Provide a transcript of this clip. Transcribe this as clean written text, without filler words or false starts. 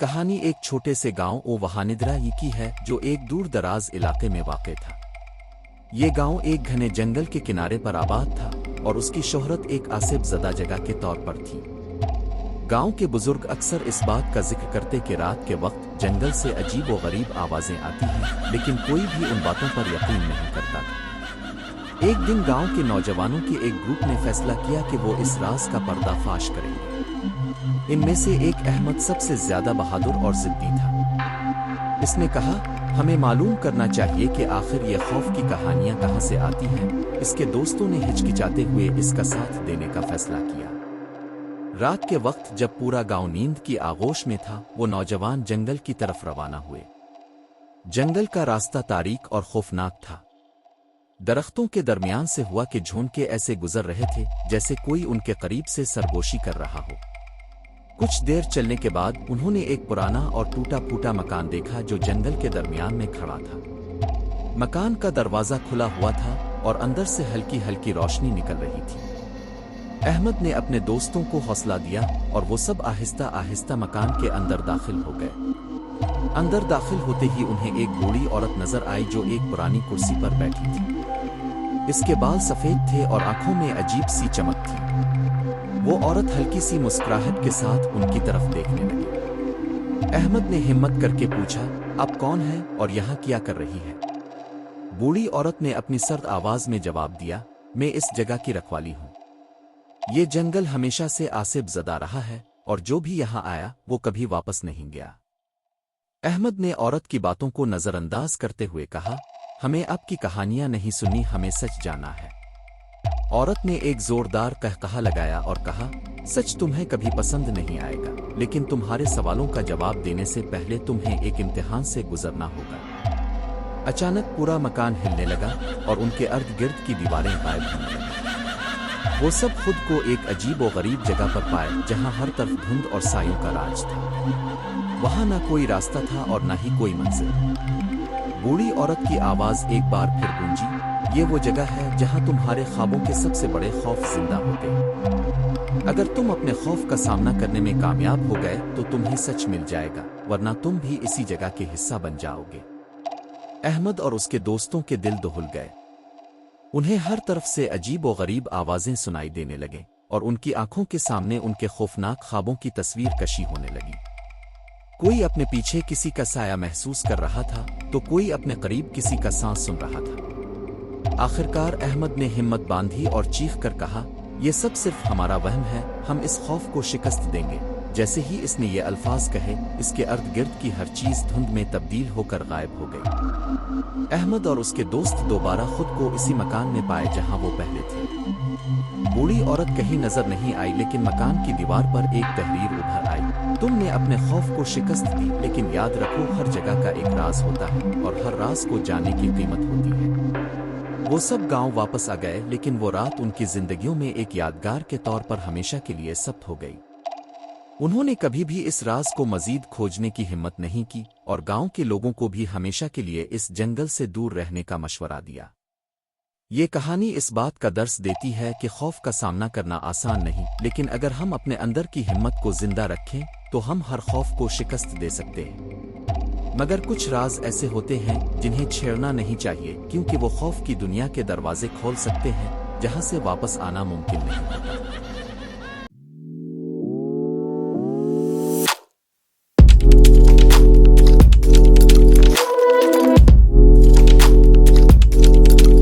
कहानी एक छोटे से गांव ओ वहानिद्रा की है जो एक दूर दराज इलाके में वाक़ था। ये गांव एक घने जंगल के किनारे पर आबाद था और उसकी शोहरत एक आसिफ ज़दा जगह के तौर पर थी। गांव के बुजुर्ग अक्सर इस बात का जिक्र करते कि रात के वक्त जंगल से अजीब व गरीब आवाज़ें आती हैं, लेकिन कोई भी उन बातों पर यकीन नहीं करता था। एक दिन गांव के नौजवानों के एक ग्रुप ने फैसला किया कि वो इस राज का पर्दाफाश करेंगे। इनमें से एक अहमद सबसे ज्यादा बहादुर और जिद्दी था। इसने कहा, हमें मालूम करना चाहिए कि आखिर ये खौफ की कहानियां कहां से आती हैं। इसके दोस्तों ने हिचकिचाते हुए इसका साथ देने का फैसला किया। रात के वक्त जब पूरा गांव नींद की आगोश में था, वो नौजवान जंगल की तरफ रवाना हुए। जंगल का रास्ता तारीक और खौफनाक था। दरख्तों के दरमियान से हुआ कि झोंके ऐसे गुजर रहे थे जैसे कोई उनके करीब से सरगोशी कर रहा हो। कुछ देर चलने के बाद उन्होंने एक पुराना और टूटा फूटा मकान देखा जो जंगल के दरमियान में खड़ा था। मकान का दरवाजा खुला हुआ था और अंदर से हल्की हल्की रोशनी निकल रही थी। अहमद ने अपने दोस्तों को हौसला दिया और वो सब आहिस्ता आहिस्ता मकान के अंदर दाखिल हो गए। अंदर दाखिल होते ही उन्हें एक बूढ़ी औरत नजर आई जो एक पुरानी कुर्सी पर बैठी थी। इसके बाल सफेद थे और आंखों में अजीब सी चमक थी। वो औरत हल्की सी मुस्कुराहट के साथ उनकी तरफ देखने लगी। अहमद ने हिम्मत करके पूछा, आप कौन हैं और यहाँ क्या कर रही है? बूढ़ी औरत ने अपनी सर्द आवाज में जवाब दिया, मैं इस जगह की रखवाली हूँ। ये जंगल हमेशा से आसिफ ज़दा रहा है और जो भी यहाँ आया वो कभी वापस नहीं गया। अहमद ने औरत की बातों को नजरअंदाज करते हुए कहा, हमें आपकी कहानियां नहीं सुननी, हमें सच जानना है। औरत ने एक जोरदार कहकहा लगाया और कहा, सच तुम्हें कभी पसंद नहीं आएगा, लेकिन तुम्हारे सवालों का जवाब देने से पहले तुम्हें एक इम्तिहान से गुजरना होगा। अचानक पूरा मकान हिलने लगा और उनके अर्द गिर्द की दीवारें गायब होने लगीं। वो सब खुद को एक अजीब और गरीब जगह पर पाए जहां हर तरफ धुंध और सायों का राज था। वहां ना कोई रास्ता था और ना ही कोई मंजिल। बूढ़ी औरत की आवाज एक बार फिर गूंजी, ये वो जगह है जहां तुम्हारे ख्वाबों के सबसे बड़े खौफ जिंदा होते हैं। अगर तुम अपने खौफ का सामना करने में कामयाब हो गए तो तुम्हें सच मिल जाएगा, वरना तुम भी इसी जगह के हिस्सा बन जाओगे। अहमद और उसके दोस्तों के दिल दहल गए। उन्हें हर तरफ से अजीब और गरीब आवाजें सुनाई देने लगे और उनकी आंखों के सामने उनके खौफनाक ख्वाबों की तस्वीर कशी होने लगी। कोई अपने पीछे किसी का साया महसूस कर रहा था तो कोई अपने करीब किसी का सांस सुन रहा था। आखिरकार अहमद ने हिम्मत बांधी और चीख कर कहा, यह सब सिर्फ हमारा वहम है, हम इस खौफ को शिकस्त देंगे। जैसे ही इसने ये अल्फाज कहे, इसके अर्द गिर्द की हर चीज धुंध में तब्दील होकर गायब हो गई। अहमद और उसके दोस्त दोबारा खुद को इसी मकान में पाए जहां वो पहले थे। बूढ़ी औरत कहीं नजर नहीं आई, लेकिन मकान की दीवार पर एक तहरीर उभर आई, तुमने अपने खौफ को शिकस्त दी, लेकिन याद रखो हर जगह का एक राज होता है और हर राज को जानने की कीमत होती है। वो सब गांव वापस आ गए, लेकिन वो रात उनकी जिंदगियों में एक यादगार के तौर पर हमेशा के लिए सब्त हो गई। उन्होंने कभी भी इस राज को मजीद खोजने की हिम्मत नहीं की और गांव के लोगों को भी हमेशा के लिए इस जंगल से दूर रहने का मशवरा दिया। ये कहानी इस बात का दर्स देती है कि खौफ का सामना करना आसान नहीं, लेकिन अगर हम अपने अंदर की हिम्मत को जिंदा रखें तो हम हर खौफ को शिकस्त दे सकते हैं। मगर कुछ राज ऐसे होते हैं जिन्हें छेड़ना नहीं चाहिए, क्योंकि वो खौफ की दुनिया के दरवाजे खोल सकते हैं जहां से वापस आना मुमकिन नहीं होता।